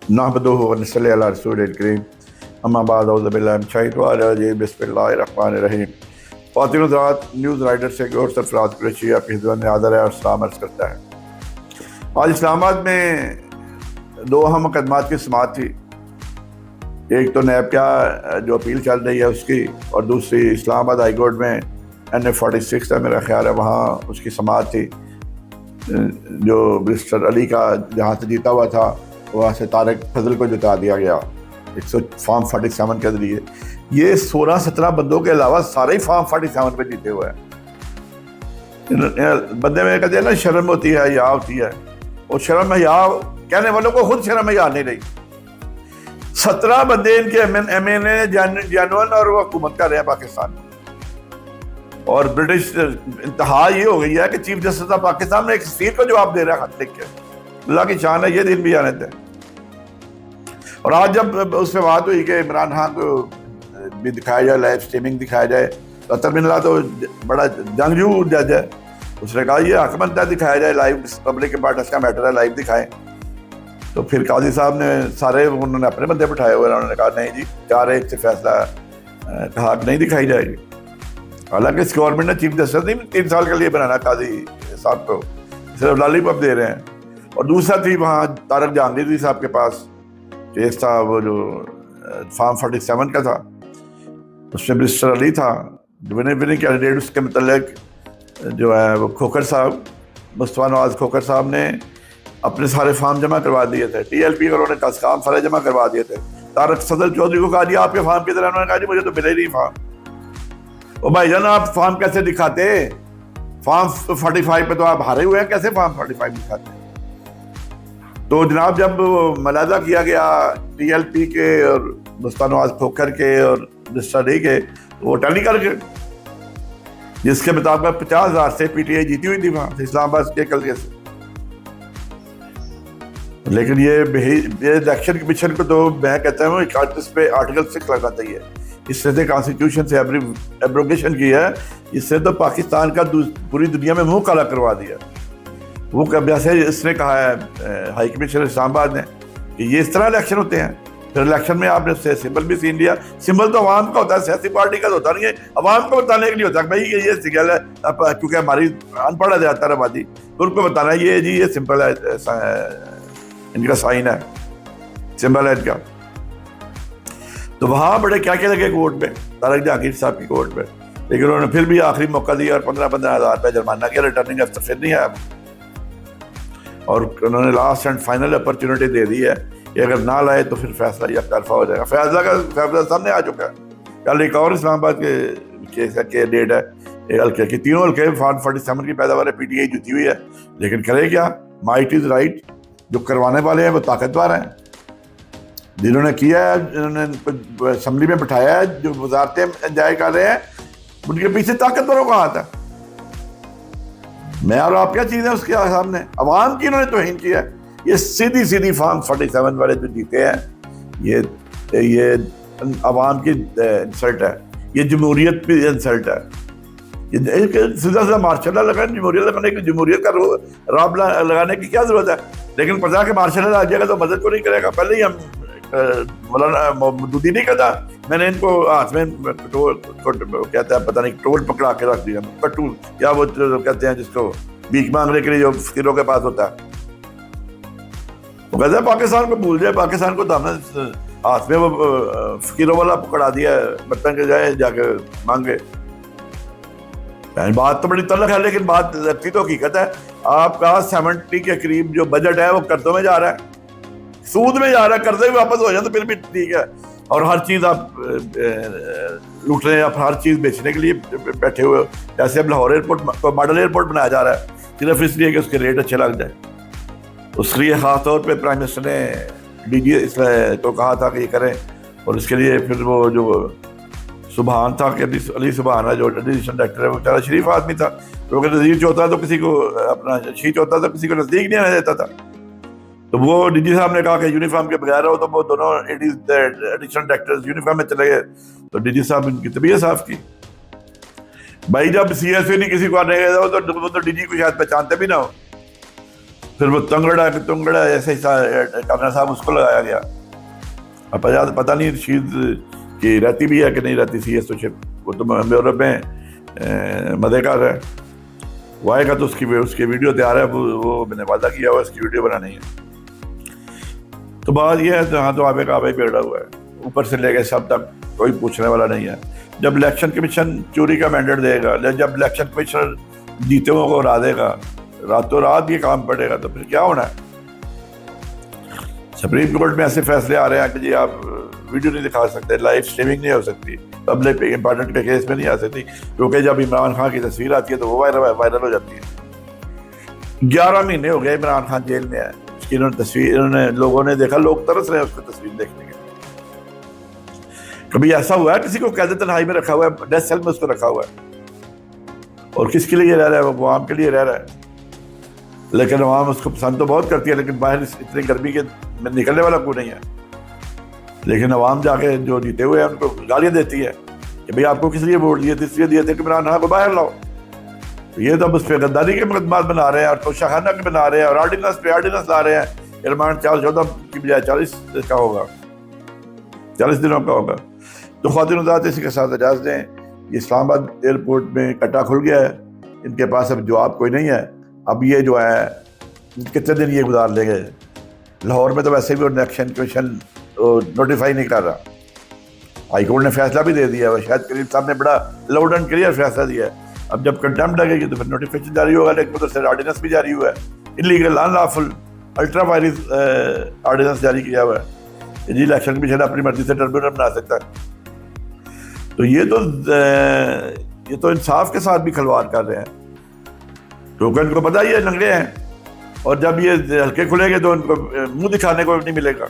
نحمدہ ونصلی علی رسول الکریم اما بعد اعوذ باللہ من الشیطان الرجیم بسم اللہ الرحمن الرحیم۔ خواتین و حضرات، نیوز رائڈر سے اور سرفراز قریشی آپ کی خدمت میں حاضر ہے اور سلام عرض کرتا ہے۔ آج اسلام آباد میں دو اہم مقدمات کی سماعت تھی، ایک تو نیب کا جو اپیل چل رہی ہے اس کی، اور دوسری اسلام آباد ہائی کورٹ میں NA-46 ہے میرا خیال ہے، وہاں اس کی سماعت تھی جو مسٹر علی کا جہاں سے جیتا ہوا تھا وہاں سے طارق فضل کو جتا دیا گیا فارم 47 کے ذریعے۔ یہ 16-17 بندوں کے علاوہ سارے ہی فارم 47 پہ جیتے ہوئے ہیں۔ بندے میں کہتے ہیں نا شرم ہوتی ہے، حیا ہوتی ہے، اور شرم حیا کہنے والوں کو خود شرم حیا نہیں رہی۔ 17 بندے ان کے MNA جینون اور وہ حکومت کر رہے ہیں پاکستان میں، اور برٹش انتہا یہ ہو گئی ہے کہ چیف جسٹس آف پاکستان نے ایک سفیر کو جواب دے رہا ہے خط لکھ کے۔ اللہ کی شان ہے، یہ دن بھی آنے تھے۔ اور آج جب اس پہ بات ہوئی کہ عمران خان کو بھی دکھایا جائے، لائیو اسٹریمنگ دکھایا جائے، ڈاکٹر بن اللہ تو بڑا جنگجو جج ہے، اس نے کہا یہ حق بنتا ہے دکھایا جائے لائیو، پبلک امپورٹنس کا میٹر ہے، لائیو دکھائیں۔ تو پھر قاضی صاحب نے انہوں نے اپنے بندے بٹھائے ہوئے، انہوں نے کہا نہیں جی 4-1 سے فیصلہ کہا کہ نہیں دکھائی جائے گی۔ حالانکہ اس گورنمنٹ نے چیف جسٹس نہیں 3 سال کے لیے بنانا قاضی صاحب کو، صرف لالی پاپ دے رہے ہیں۔ اور دوسرا تھی وہاں طارق جہانگیر صاحب کے پاس کیس تھا، وہ جو فارم 47 کا تھا، اس میں مسٹر علی تھا وننگ کینڈیڈیٹ، اس کے متعلق جو ہے وہ کھوکر صاحب، مصطفیٰ نواز کھوکر صاحب نے اپنے سارے فارم جمع کروا دیے تھے، TLP اور انہوں نے کام سارے جمع کروا دیے تھے۔ طارق فضل چودھری کو کہا جی آپ کے فارم کی طرح، انہوں نے کہا جی مجھے تو ملے ہی نہیں فارم۔ او بھائی جان آپ فارم کیسے دکھاتے؟ فارم 45 پہ تو آپ ہارے ہوئے ہیں، کیسے فارم 45 دکھاتے ہیں؟ تو جناب جب ملاحظہ کیا گیا TLP کے اور مصطفیٰ نواز کھوکر کے اور مسٹر علی کے، وہ ٹیلی کر کے جس کے مطابق 50,000 سے PTI جیتی ہوئی تھی وہاں اسلام آباد کے کلکے سے۔ لیکن یہ الیکشن کمیشن کو تو میں کہتا ہوں اس پہ آرٹیکل 6 لگاتا ہی ہے، اس سے کانسٹیٹیوشن سے ایبروگیشن کی ہے، اس سے تو پاکستان کا پوری دنیا میں منہ کالا کروا دیا۔ وہ جیسے اس نے کہا ہے ہائی کمیشنر اسلام آباد نے کہ یہ اس طرح الیکشن ہوتے ہیں، پھر الیکشن میں آپ نے سمبل بھی سین لیا۔ سمبل تو عوام کا ہوتا ہے، سیاسی پارٹی کا تو ہوتا نہیں ہے، عوام کو بتانے کے لیے ہوتا ہے بھائی یہ سگنل ہے، کیونکہ ہماری ان پڑھ ہے زیادہ تر آبادی، تو ان کو بتانا ہے یہ جی یہ سمبل ہے، ان کا سائن ہے، سمبل ہے ان کا۔ تو وہاں بڑے کیا کیا لگے کورٹ میں، طارق جہانگیر صاحب کی کورٹ میں، لیکن انہوں نے پھر بھی آخری موقع دیا اور 15,000 روپے جرمانہ کیا، ریٹرننگ افسر پھر نہیں آیا، اور انہوں نے لاسٹ اینڈ فائنل اپرچونٹی دے دی ہے کہ اگر نہ لائے تو پھر فیصلہ یک طرفہ ہو جائے گا۔ فیصلہ سامنے آ چکا ہے، کل ایک اور اسلام آباد کے کیس کے ڈیٹ ہے ہلکے کی، تینوں ہلکے فارم 47 کی پیداوار PTI جتی ہوئی ہے، لیکن کرے کیا؟ مائٹ از رائٹ، جو کروانے والے ہیں وہ طاقتور ہیں، جنہوں نے کیا ہے، جنہوں نے اسمبلی میں بٹھایا ہے، جو وزارتیں انجوائے کر رہے ہیں، ان کے پیچھے طاقتوروں کا ہاتھ ہے۔ میں اور آپ کیا چیز ہے اس کے سامنے؟ عوام کی انہوں نے توہین کیا ہے۔ یہ سیدھی فارم 47 والے جو جیتے ہیں، یہ عوام کی انسلٹ ہے، یہ جمہوریت پہ انسلٹ ہے۔ سیدھا مارشل لا لگانے، جمہوریت لگانے کی، جمہوریت کا راب لگانے کی کیا ضرورت ہے؟ لیکن پتا کہ مارشل لا آ جائے گا تو مدد کو نہیں کرے گا۔ پہلے ہی ہم مولانا مودودی نہیں کہتا، میں نے ان کو ہاتھ میں کہتا ہے پتہ نہیں ٹول پکڑا کے رکھ دیا، کٹو یا وہ کہتے ہیں جس کو بھیک مانگنے کے لیے جو فقیروں کے پاس ہوتا ہے، وہ کہتا ہے پاکستان کو بھول جائے، پاکستان کو تو ہم نے ہاتھ میں وہ فقیروں والا پکڑا دیا ہے، برتن کے جائے جا کے مانگے۔ بات تو بڑی تلخ ہے لیکن بات لگتی تو حقیقت ہے۔ آپ کا 70 کے قریب جو بجٹ ہے وہ قرضوں میں جا رہا ہے، سود میں جا رہا ہے، قرضے بھی واپس ہو جائیں تو پھر بھی ٹھیک ہے، اور ہر چیز آپ لوٹ رہے ہیں، آپ ہر چیز بیچنے کے لیے بیٹھے ہوئے ہو۔ جیسے اب لاہور ایئرپورٹ کو ماڈل ایئرپورٹ بنایا جا رہا ہے صرف اس لیے کہ اس کے ریٹ اچھے لگ جائے۔ اس کے لیے خاص طور پہ پرائم منسٹر نے DG اس کو کہا تھا کہ یہ کریں، اور اس کے لیے پھر وہ جو سبحان تھا کہ علی سبحان ہے جو ایڈیشنل ڈائریکٹر ہے، وہ بیچارہ شریف آدمی تھا، کیونکہ نظیر چوتھا تو کسی کو اپنا شیخ ہوتا تھا، کسی کو نزدیک نہیں آنے دیتا تھا۔ تو وہ DG صاحب نے کہا کہ یونیفارم کے بغیر ہو، تو وہ دونوں ایڈیشنل ڈائریکٹر یونیفارم میں چلے گئے، تو DG صاحب ان کی طبیعت صاف کی۔ بھائی جب CSA نہیں کسی کو آنے گیا تو DG کو شاید پہچانتے بھی نہ ہو، پھر وہ تنگڑا ایسے کرنا صاحب اس کو لگایا گیا. اب پتہ نہیں رشید کی رہتی بھی ہے کہ نہیں رہتی سی ایس او شپ. وہ تو یورپ میں مزے کر رہا ہے. وہ آئے گا تو اس کی ویڈیو تیار ہے. وہ میں نے وعدہ کیا ہوا اس کی ویڈیو بنانی ہے. تو بات یہ ہے جہاں تو آبے کا آبے بیڑا ہوا ہے, اوپر سے لے کے سب تک کوئی پوچھنے والا نہیں ہے. جب الیکشن کمیشن چوری کا مینڈیٹ دے گا, جب الیکشن کمیشنر جیتے ہوئے کو ہرا دے گا, راتوں رات یہ کام پڑے گا, تو پھر کیا ہونا ہے؟ سپریم کورٹ میں ایسے فیصلے آ رہے ہیں کہ جی آپ ویڈیو نہیں دکھا سکتے, لائیو اسٹریمنگ نہیں ہو سکتی, پبلک امپارٹنٹ کے کیس میں نہیں آ سکتی, کیونکہ جب عمران خان کی تصویر آتی ہے تو وہ وائرل ہو جاتی ہے. 11 مہینے ہو گئے عمران خان جیل میں ہے. اس کی انہوں نے لوگوں نے دیکھا, لوگ ترس رہے ہیں اس کو تصویر دیکھنے کے. کبھی ایسا ہوا ہے کسی کو قید تنہائی میں رکھا ہوا ہے, ڈیتھ سیل میں اس کو رکھا ہوا ہے, اور کس کے لیے رہ رہا ہے؟ وہ عوام کے لیے رہ رہا ہے. لیکن عوام اس کو پسند تو بہت کرتی ہے, لیکن باہر اتنی گرمی کے میں نکلنے والا کوئی نہیں ہے. لیکن عوام جا کے جو جیتے ہوئے ہیں ان کو گالیاں دیتی ہے کہ بھئی آپ کو کس لیے ووٹ دیے تھے؟ اس لیے دیے تھے کہ عمران خان کو باہر لاؤ. یہ تو اب اس پہ غداری کے مقدمات بنا رہے ہیں, اور توشہ خانہ کے بنا رہے ہیں, اور آرڈیننس پہ آرڈیننس لا رہے ہیں. ریمانڈ 14 کی بجائے 40 کا ہوگا, 40 دنوں کا ہوگا. تو خواتین حضرات اسی کے ساتھ اجازت دیں. یہ اسلام آباد ایئرپورٹ میں کٹا کھل گیا ہے, ان کے پاس اب جواب کوئی نہیں ہے. اب یہ جو ہے کتنے دن یہ گزار لیں گے. لاہور میں تو ویسے بھی الیکشن کمیشن نوٹیفائی نہیں کر رہا. ہائی کورٹ نے فیصلہ بھی دے دیا ہے, شاید کریم صاحب نے بڑا لاؤڈ اینڈ کلیئر فیصلہ دیا ہے. اب جب کنٹمپٹ لگے گی تو پھر نوٹیفیکیشن جاری ہوگا, لیکن ادھر سے آرڈیننس بھی جاری ہوا ہے, انلیگل ان لافل الٹرا وائرس آرڈیننس جاری کیا ہوا ہے. جی الیکشن کمیشن اپنی مرضی سے ٹربیونل بنا سکتا ہے. تو یہ تو انصاف کے ساتھ بھی کھلواڑ کر رہے ہیں, کیونکہ ان کو پتہ ہی ہے لنگڑے ہیں, اور جب یہ ہلکے کھلیں گے تو ان کو منہ دکھانے کو نہیں ملے گا.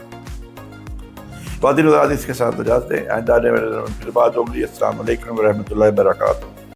خواتین حضرات اس کے ساتھ اجازت دیں, آئندہ پھر بات ہوگی. السلام علیکم ورحمۃ اللہ وبرکاتہ.